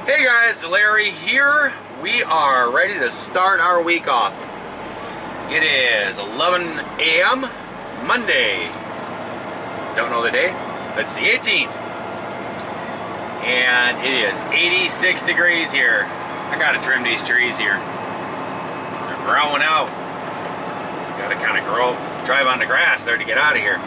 Hey guys, Larry here. We are ready to start our week off. It is 11 a.m. Monday. Don't know the day. It's the 18th. And it is 86 degrees here. I gotta trim these trees here. They're growing out. Gotta kind of drive on the grass there to get out of here.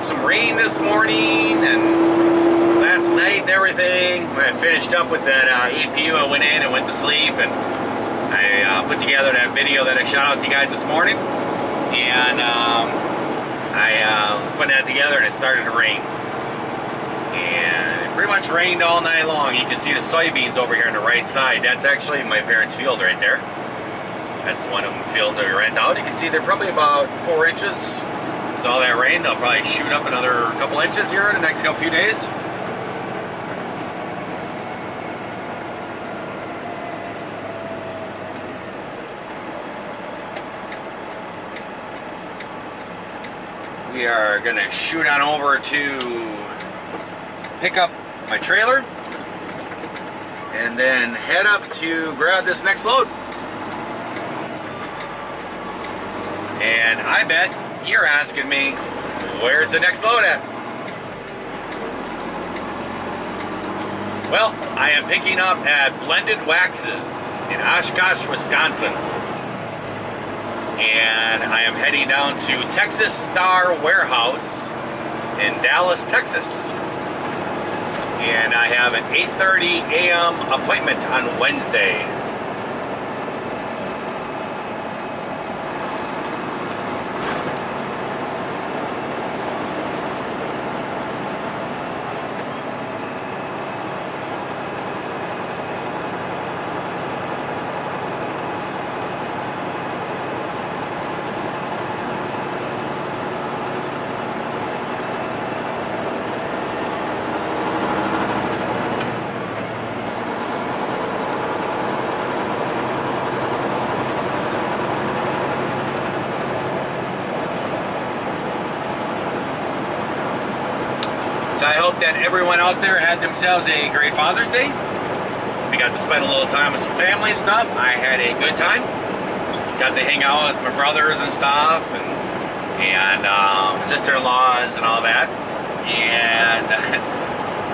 Some rain this morning and last night and everything. When I finished up with that APU, I went in and went to sleep, and I put together that video that I shot out to you guys this morning, and I was putting that together and it started to rain, and it pretty much rained all night long. You can see the soybeans over here on the right side. That's actually my parents' field right there. That's one of the fields that we rent out. You can see they're probably about 4 inches. With all that rain, they'll probably shoot up another couple inches here in the next few days. We are going to shoot on over to pick up my trailer and then head up to grab this next load. And I bet you're asking me, where's the next load at? Well, I am picking up at Blended Waxes in Oshkosh, Wisconsin. And I am heading down to Texas Star Warehouse in Dallas, Texas. And I have an 8:30 a.m. appointment on Wednesday. So I hope that everyone out there had themselves a great Father's Day. We got to spend a little time with some family and stuff. I had a good time. Got to hang out with my brothers and stuff, and sister-in-laws and all that. And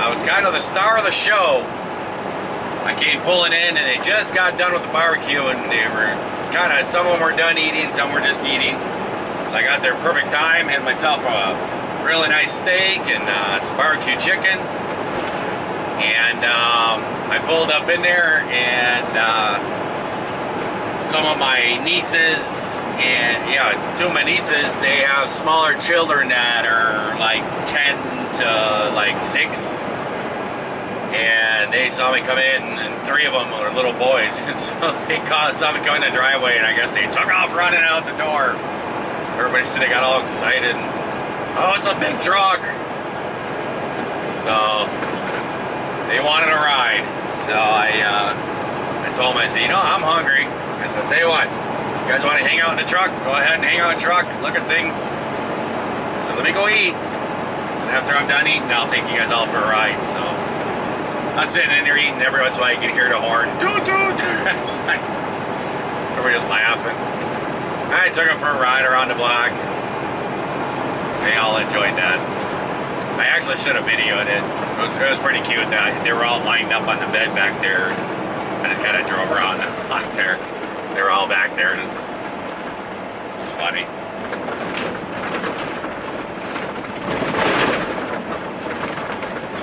I was kind of the star of the show. I came pulling in, and they just got done with the barbecue, and they were kind of, some of them were done eating, some were just eating. So I got there perfect time, had myself a really nice steak and some barbecue chicken, and I pulled up in there, and some of my nieces, and two of my nieces, they have smaller children that are like 10 to like 6, and they saw me come in, and 3 of them were little boys, and so they saw me come in the driveway, and I guess they took off running out the door. Everybody said they got all excited. Oh, it's a big truck. So they wanted a ride. So I told them, I said, I'm hungry. I said, I'll tell you what, you guys want to hang out in the truck? Go ahead and hang out in the truck, look at things. So let me go eat. And after I'm done eating, I'll take you guys all for a ride. So I'm sitting in there eating every once in a while. You can hear the horn. Doot, doot. Everybody's laughing. I took them for a ride around the block. They all enjoyed that. I actually should have videoed it. It was pretty cute. They were all lined up on the bed back there. I just kind of drove around the block there. They were all back there, and it was funny.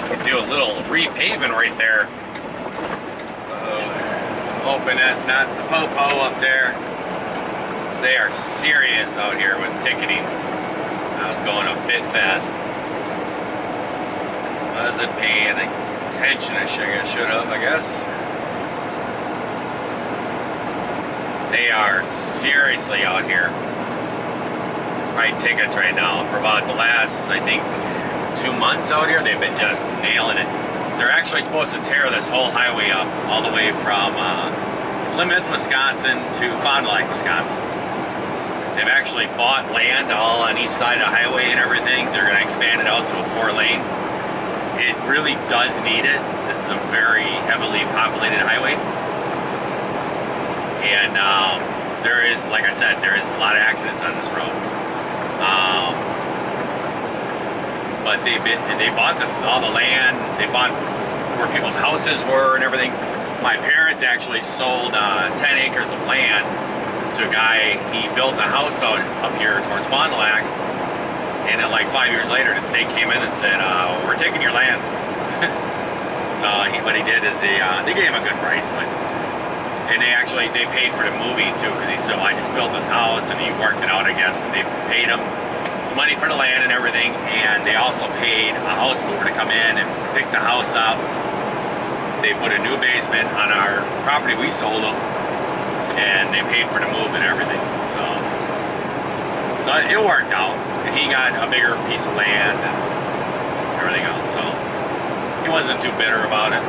You could do a little repaving right there. I'm hoping that's not the po-po up there. They are serious out here with ticketing. I was going a bit fast. Wasn't paying attention. I should have, I guess. They are seriously out here writing tickets right now for about the last, I think, 2 months out here. They've been just nailing it. They're actually supposed to tear this whole highway up all the way from Plymouth, Wisconsin to Fond du Lac, Wisconsin. They've actually bought land all on each side of the highway and everything. They're going to expand it out to a 4-lane. It really does need it. This is a very heavily populated highway. And there is, like I said, there is a lot of accidents on this road. But they bought all the land. They bought where people's houses were and everything. My parents actually sold 10 acres of land to a guy. He built a house out up here towards Fond du Lac, and then like 5 years later, the state came in and said, "We're taking your land." So what he did is they gave him a good price, and they paid for the moving too, because he said, "Well, I just built this house," and he worked it out, I guess, and they paid him money for the land and everything, and they also paid a house mover to come in and pick the house up. They put a new basement on our property we sold them, and they paid for the move and everything. So it worked out, and he got a bigger piece of land and everything else. So he wasn't too bitter about it.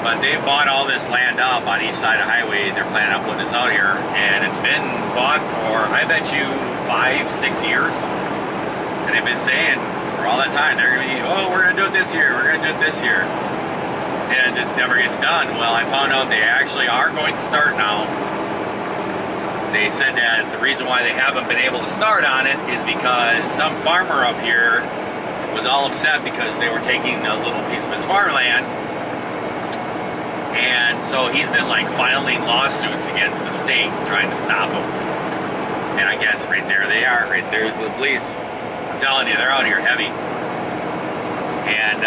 But they bought all this land up on each side of the highway. They're planning on putting this out here, and it's been bought for, I bet you, 5-6 years. And they've been saying for all that time, they're going to be, "Oh, we're going to do it this year, we're going to do it this year." And this never gets done. Well, I found out they actually are going to start now. They said that the reason why they haven't been able to start on it is because some farmer up here was all upset because they were taking a little piece of his farmland. And so he's been like filing lawsuits against the state trying to stop him. And I guess right there they are. Right there's the police. I'm telling you, they're out here heavy. And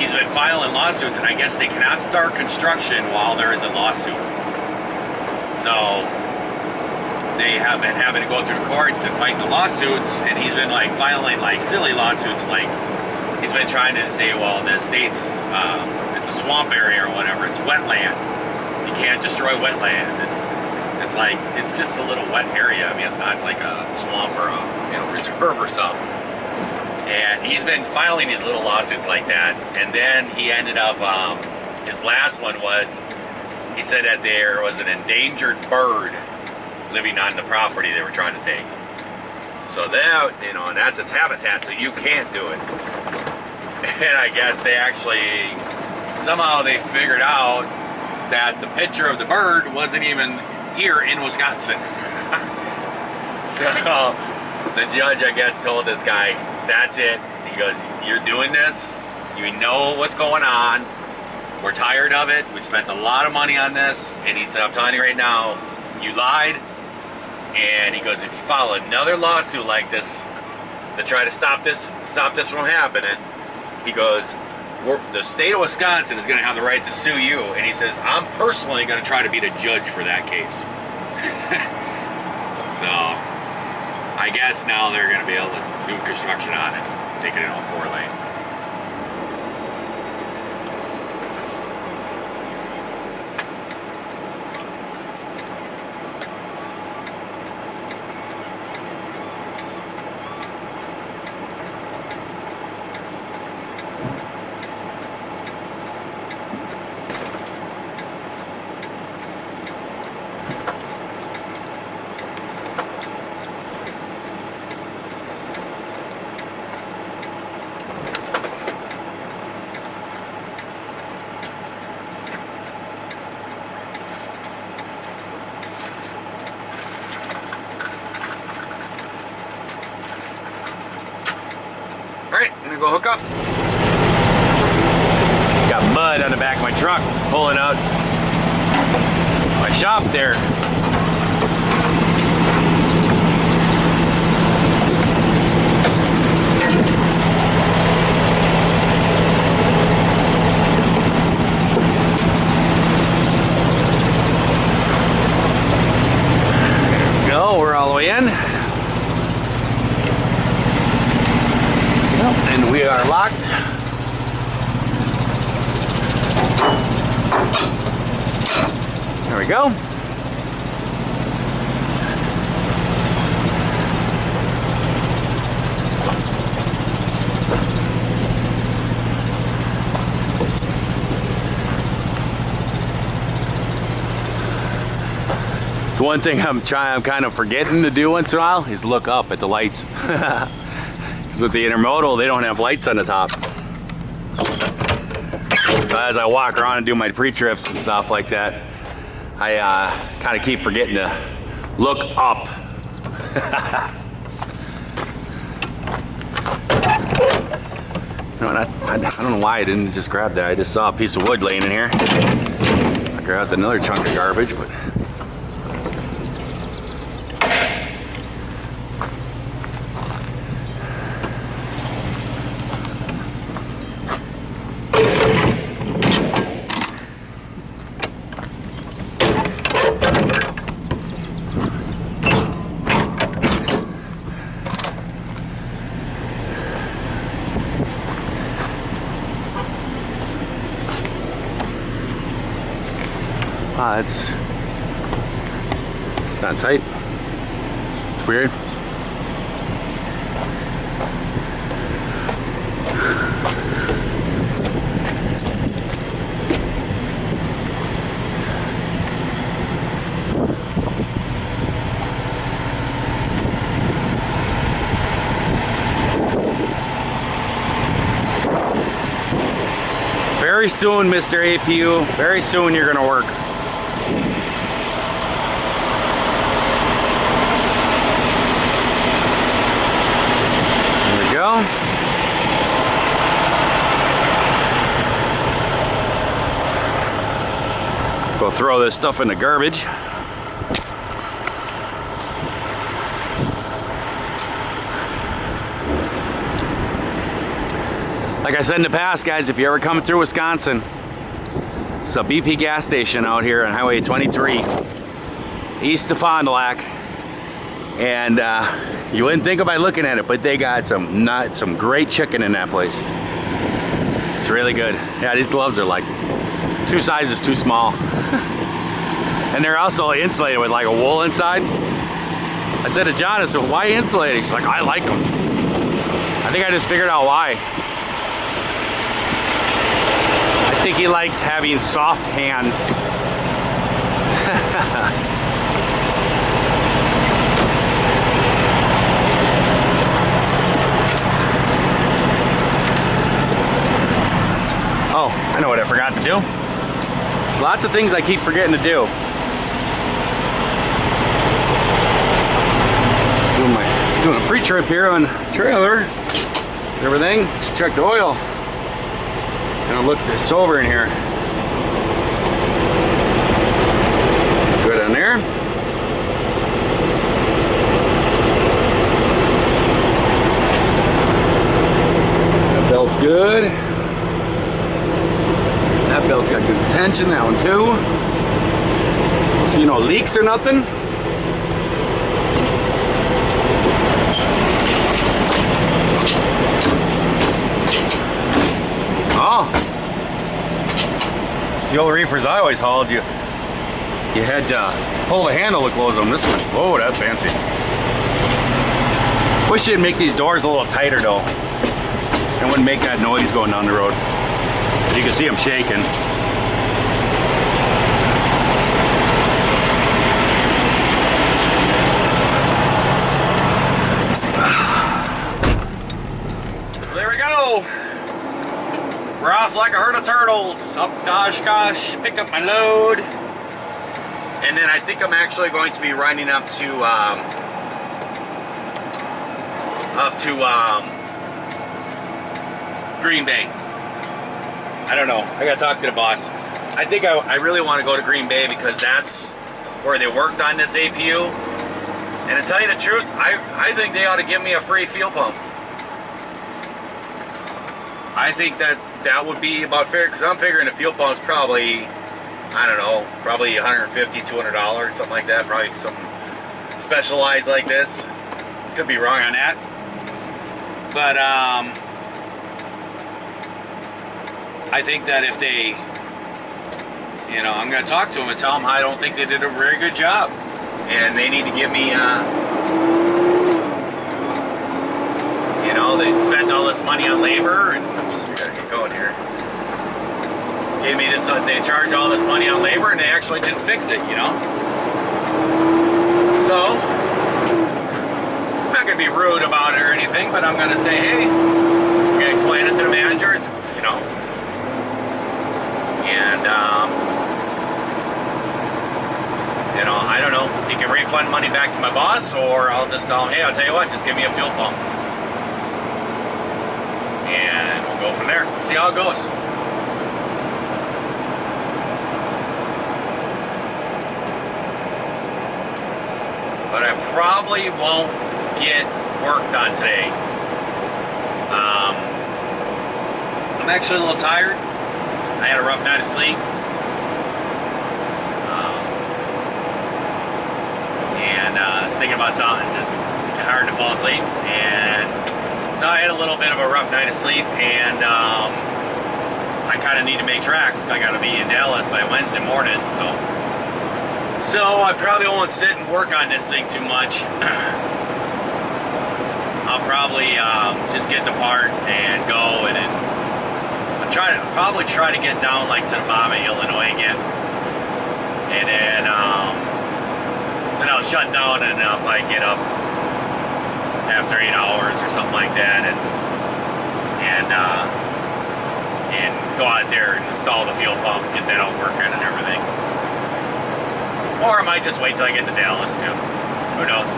he's been filing lawsuits, and I guess they cannot start construction while there is a lawsuit. So they have been having to go through the courts and fight the lawsuits, and he's been like filing like silly lawsuits. Like he's been trying to say, well, the state's it's a swamp area or whatever. It's wetland. You can't destroy wetland. And it's like it's just a little wet area. I mean, it's not like a swamp or a reserve or something. And he's been filing these little lawsuits like that. And then he ended up, his last one was, he said that there was an endangered bird living on the property they were trying to take. So that, and that's its habitat, so you can't do it. And I guess they actually, somehow they figured out that the picture of the bird wasn't even here in Wisconsin. So the judge, I guess, told this guy, "That's it." He goes, "You're doing this. You know what's going on. We're tired of it. We spent a lot of money on this." And he said, "I'm telling you right now, you lied." And he goes, "If you file another lawsuit like this to try to stop this from happening," he goes, "the state of Wisconsin is going to have the right to sue you." And he says, "I'm personally going to try to be the judge for that case." So I guess now they're going to be able to do construction on it, taking it on 4-lane. Alright, I'm gonna go hook up. Got mud on the back of my truck pulling out my shop there. There we go, we're all the way in. And We are locked. There we go. The one thing I'm kind of forgetting to do once in a while is look up at the lights. Because with the Intermodal, they don't have lights on the top. So as I walk around and do my pre-trips and stuff like that, I kind of keep forgetting to look up. No, I don't know why I didn't just grab that. I just saw a piece of wood laying in here. I grabbed another chunk of garbage, but wow, it's not tight. It's weird. Very soon, Mr. APU, very soon you're gonna work. Go throw this stuff in the garbage. Like I said in the past, guys, if you ever come through Wisconsin, it's a BP gas station out here on Highway 23, east of Fond du Lac. And you wouldn't think about looking at it, but they got some great chicken in that place. It's really good. Yeah, these gloves are like 2 sizes too small. And they're also insulated with like a wool inside. I said to John, I said, why insulated? He's like, I like them. I think I just figured out why. I think he likes having soft hands. Oh, I know what I forgot to do. There's lots of things I keep forgetting to do. Doing a pre-trip here on trailer. Everything. Just check the oil. Gonna look this over in here. Good on there. That belt's good. That belt's got good tension, that one too. See no leaks or nothing. Oh, the old reefers I always hauled, you had to pull the handle to close them. This one, whoa, that's fancy. Wish you'd make these doors a little tighter though. It wouldn't make that noise going down the road. You can see them shaking. There we go. We're off like a herd of turtles up to Oshkosh, pick up my load, and then I think I'm actually going to be riding up to Green Bay. I don't know. I gotta talk to the boss. I think I really want to go to Green Bay because that's where they worked on this APU. And to tell you the truth, I think they ought to give me a free fuel pump. I think that would be about fair because I'm figuring the fuel pump's probably, I don't know, probably $150, $200, something like that. Probably some specialized like this. Could be wrong on that. But I think that if they, you know, I'm going to talk to them and tell them I don't think they did a very good job. And they need to give me, you know, they spent all this money on labor, and oops, we gotta get going here. Gave me this, they charge all this money on labor, and they actually didn't fix it, you know. So I'm not gonna be rude about it or anything, but I'm gonna say, hey, I'm gonna explain it to the managers, you know, and you know, I don't know. He can refund money back to my boss, or I'll just tell him, hey, I'll tell you what, just give me a fuel pump. And we'll go from there. See how it goes. But I probably won't get work done today. I'm actually a little tired. I had a rough night of sleep. I was thinking about something. It's hard to fall asleep, and so I had a little bit of a rough night of sleep, and I kind of need to make tracks. I got to be in Dallas by Wednesday morning, so I probably won't sit and work on this thing too much. I'll probably just get the part and go, and then I'll probably try to get down like to the bottom of Illinois again, and then I'll shut down, and I'll probably get up after 8 hours or something like that, and go out there and install the fuel pump, get that all working and everything. Or I might just wait till I get to Dallas too. Who knows?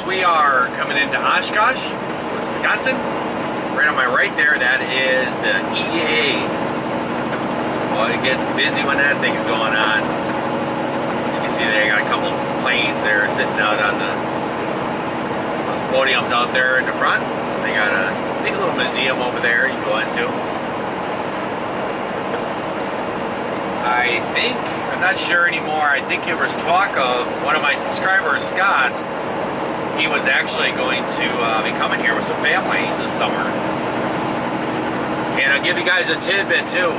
We are coming into Oshkosh, Wisconsin. Right on my right there, that is the EA. Well, it gets busy when that thing's going on. You can see they got a couple planes there sitting out on those podiums out there in the front. They got a big little museum over there you can go into. I think, I'm not sure anymore, I think there was talk of one of my subscribers, Scott. He was actually going to be coming here with some family this summer. And I'll give you guys a tidbit too.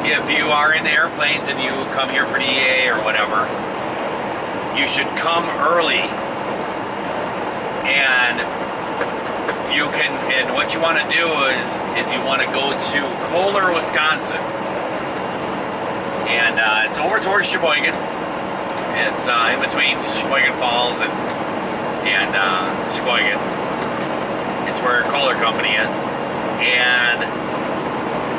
If you are in the airplanes and you come here for the EA or whatever, you should come early. And you can, and what you want to do is you want to go to Kohler, Wisconsin. And it's over towards Sheboygan. It's in between Sheboygan Falls and Sheboygan. It's where Kohler Company is, and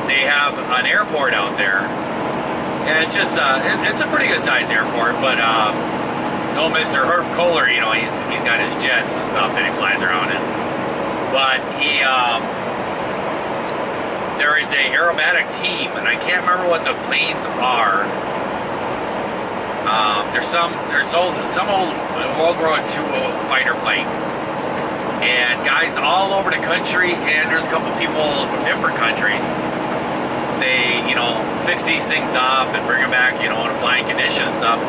they have an airport out there. And it's just it's a pretty good sized airport. But old Mr. Herb Kohler, you know, he's got his jets and stuff that he flies around in. But there is a aerobatic team, and I can't remember what the planes are. There's some old World War II fighter plane, and guys all over the country, and there's a couple people from different countries. They, you know, fix these things up and bring them back, you know, in flying condition and stuff.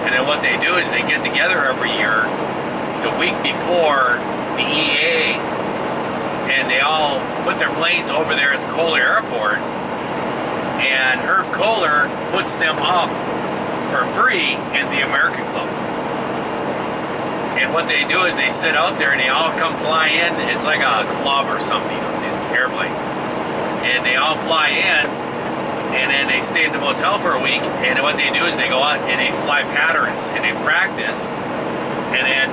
And then what they do is they get together every year, the week before the EA, and they all put their planes over there at the Kohler Airport, and Herb Kohler puts them up for free in the American Club. And what they do is they sit out there and they all come fly in. It's like a club or something, these airplanes. And they all fly in, and then they stay in the motel for a week, and what they do is they go out and they fly patterns and they practice, and then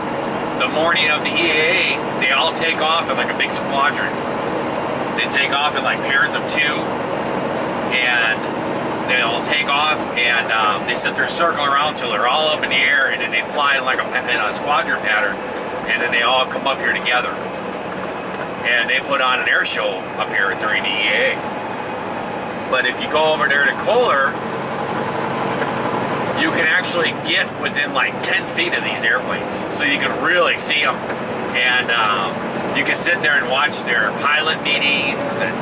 the morning of the EAA, they all take off in like a big squadron. They take off in like pairs of two, and they'll take off, and they sit there, circle around till they're all up in the air, and then they fly in like a squadron pattern, and then they all come up here together. And they put on an air show up here during the EA. But if you go over there to Kohler, you can actually get within like 10 feet of these airplanes, so you can really see them. And you can sit there and watch their pilot meetings, and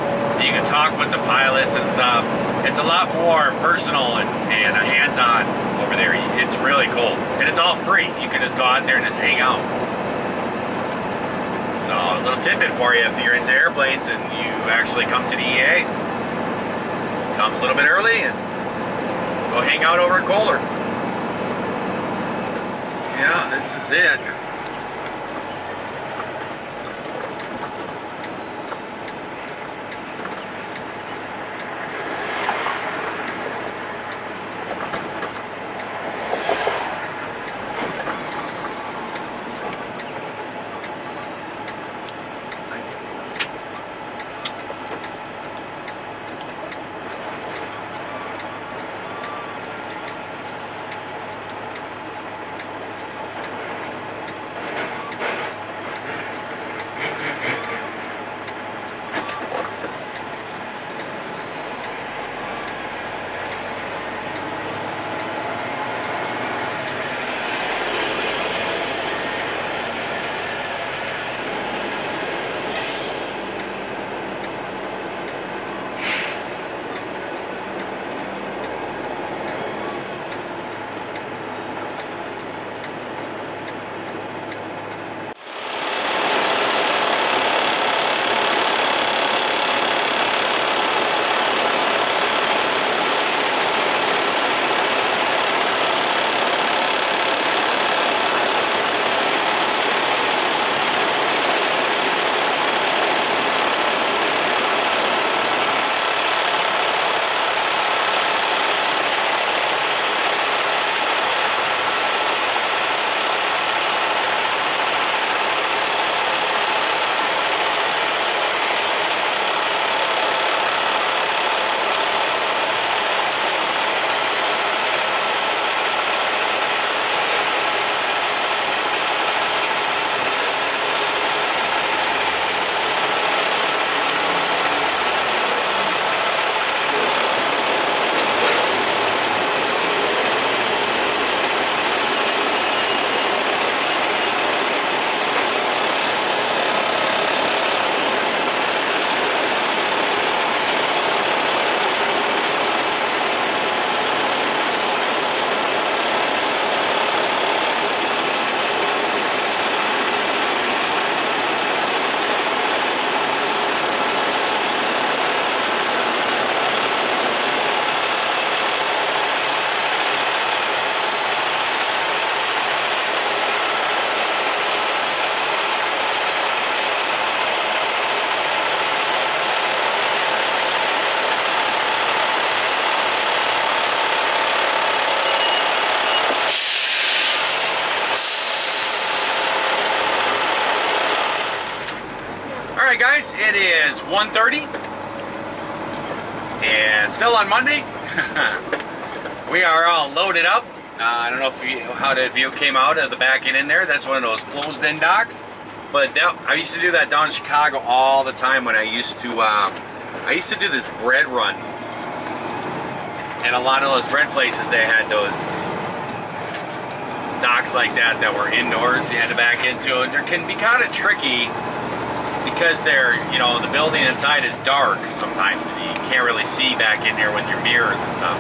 you can talk with the pilots and stuff. It's a lot more personal and hands-on over there. It's really cool, and it's all free. You can just go out there and just hang out. So a little tidbit for you: if you're into airplanes and you actually come to the EA, come a little bit early and go hang out over at Kohler. Yeah, this is it. Alright guys, it is 1:30 and still on Monday. We are all loaded up. I don't know if how the view came out of the back end in there. That's one of those closed-in docks. But I used to do that down in Chicago all the time when I used to do this bread run. And a lot of those bread places, they had those docks like that were indoors. You had to back into it. It can be kind of tricky because they're, the building inside is dark sometimes, and you can't really see back in there with your mirrors and stuff.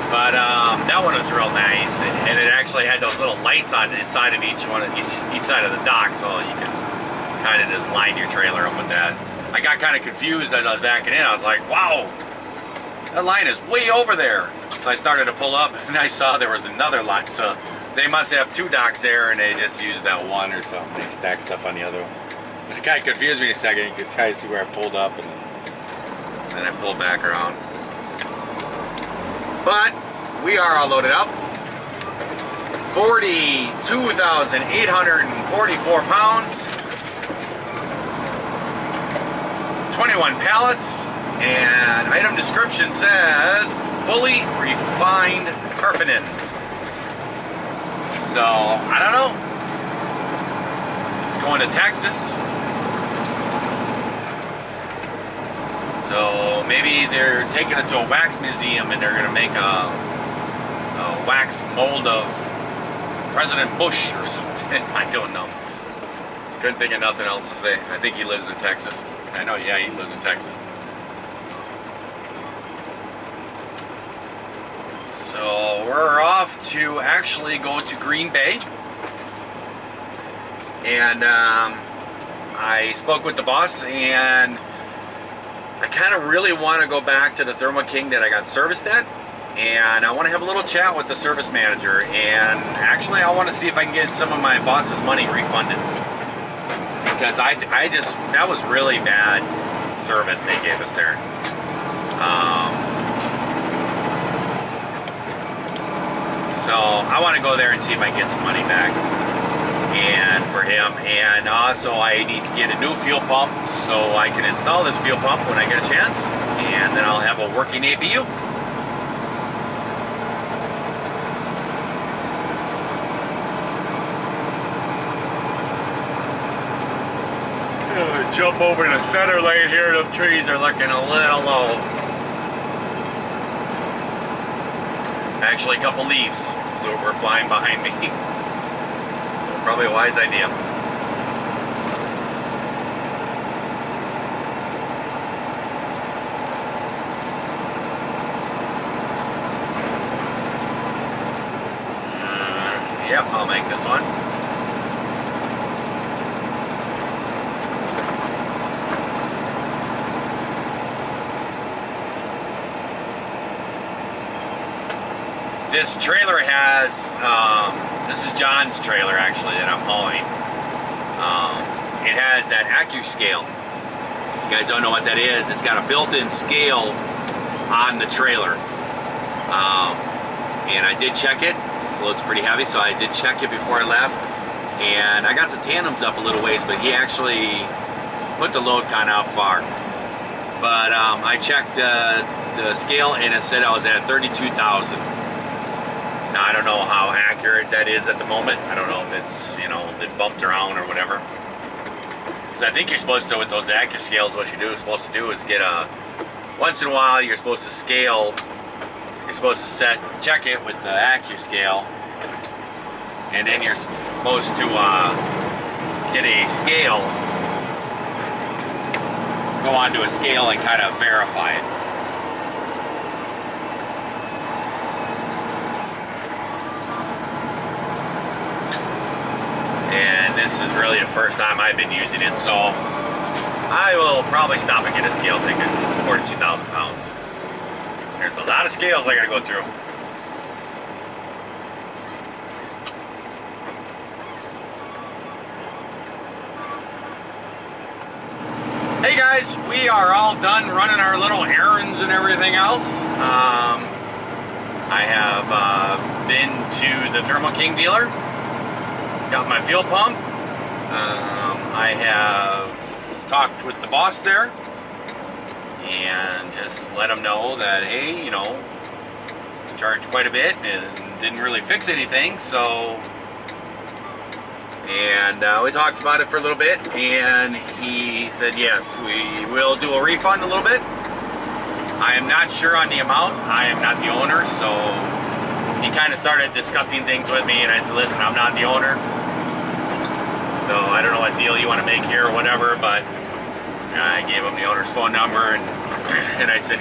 But that one was real nice, and it actually had those little lights on the side of each side of the dock, so you can kind of just line your trailer up with that. I got kind of confused as I was backing in. I was like, wow, that line is way over there. So I started to pull up, and I saw there was another line. So they must have two docks there, and they just used that one or something. They stacked stuff on the other one. It kind of confused me a second. You could kind of see where I pulled up, and then I pulled back around. But we are all loaded up. 42,844 pounds. 21 pallets. And item description says fully refined perfonin. So, I don't know. It's going to Texas. So maybe they're taking it to a wax museum and they're going to make a wax mold of President Bush or something. I don't know. Couldn't think of nothing else to say. I think he lives in Texas. I know, yeah, he lives in Texas. So we're off to actually go to Green Bay. And I spoke with the boss, and I kind of really want to go back to the Thermo King that I got serviced at. And I want to have a little chat with the service manager. And actually, I want to see if I can get some of my boss's money refunded. Because I just, that was really bad service they gave us there. So I want to go there and see if I can get some money back and for him. And also I need to get a new fuel pump so I can install this fuel pump when I get a chance. And then I'll have a working APU. Jump over to the center lane here. The trees are looking a little low. Actually, a couple leaves were flying behind me. So probably a wise idea. Yep, I'll make this one. This trailer has, this is John's trailer actually that I'm hauling. It has that AccuScale. If you guys don't know what that is, it's got a built-in scale on the trailer. And I did check it. This load's pretty heavy, so I did check it before I left. And I got the tandems up a little ways, but he actually put the load kind of out far. But I checked the scale and it said I was at 32,000. Now, I don't know how accurate that is at the moment. I don't know if it's, you know, been bumped around or whatever. Because I think you're supposed to, with those AccuScales, what you're supposed to do is get a, once in a while you're supposed to scale, you're supposed to check it with the AccuScale, and then you're supposed to get a scale, go onto a scale and kind of verify it. And this is really the first time I've been using it, so I will probably stop and get a scale ticket. It's 42,000 pounds. There's a lot of scales I gotta go through. Hey guys, we are all done running our little errands and everything else. I have been to the Thermo King dealer. Got my fuel pump. I have talked with the boss there and just let him know that, hey, you know, charged quite a bit and didn't really fix anything, so, and we talked about it for a little bit, and he said yes, we will do a refund a little bit. I am not sure on the amount. I am not the owner, so he kind of started discussing things with me, and I said, listen, I'm not the owner, so I don't know what deal you want to make here or whatever, but I gave him the owner's phone number, and I said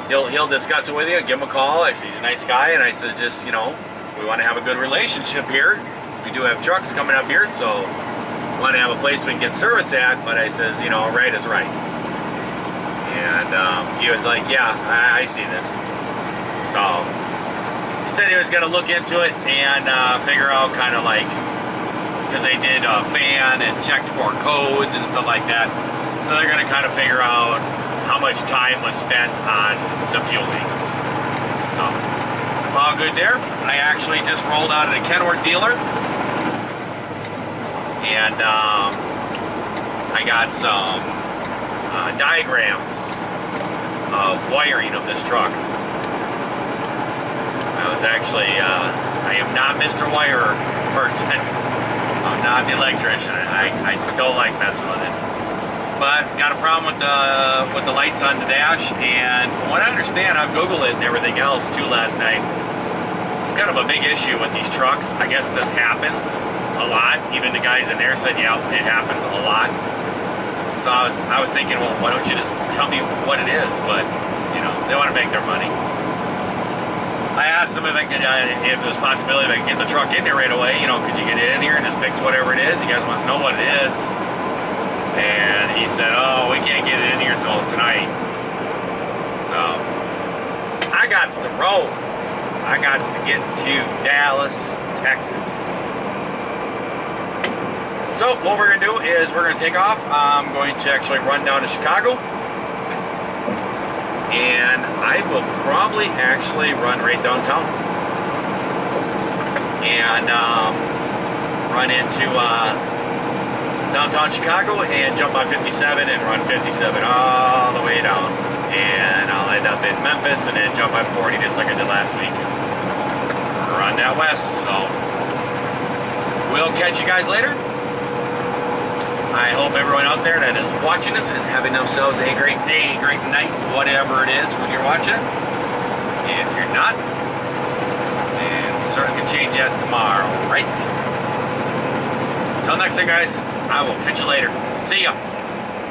he'll discuss it with you. Give him a call. I said he's a nice guy, and I said just, you know, we want to have a good relationship here. We do have trucks coming up here, so we want to have a place we can get service at. But I says, you know, right is right. And he was like, yeah, I see this. So he said he was going to look into it and figure out kind of like, because they did a fan and checked for codes and stuff like that. So they're going to kind of figure out how much time was spent on the fueling. So, all good there. I actually just rolled out of the Kenworth dealer. And I got some diagrams of wiring of this truck. I was actually, I am not Mr. Wirer person. I'm not the electrician. I just don't like messing with it. But got a problem with the lights on the dash, and from what I understand, I've Googled it and everything else too last night. It's kind of a big issue with these trucks. I guess this happens. a lot. Even the guys in there said, yeah, it happens a lot. So I was thinking, well, why don't you just tell me what it is? But, you know, they want to make their money. I asked him if I could, if there was a possibility if I could get the truck in there right away. You know, could you get it in here and just fix whatever it is? You guys want to know what it is? And he said, oh, we can't get it in here until tonight. So I got to roll. I got to get to Dallas, Texas. So what we're gonna do is we're gonna take off. I'm going to actually run down to Chicago. And I will probably actually run right downtown and run into downtown Chicago and jump on 57 and run 57 all the way down. And I'll end up in Memphis and then jump on 40 just like I did last week. Run that west. So we'll catch you guys later. I hope everyone out there that is watching this is having themselves a great day, great night, whatever it is when you're watching it. If you're not, then we certainly can change that tomorrow, right? Until next time, guys, I will catch you later. See ya.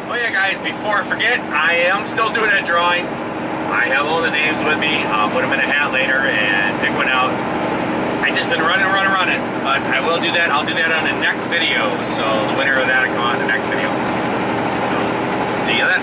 Oh yeah, guys, before I forget, I am still doing a drawing. I have all the names with me. I'll put them in a hat later and pick one out. I just been running, but I will do that. I'll do that on the next video. So the winner of that will come on the next video. So see you then.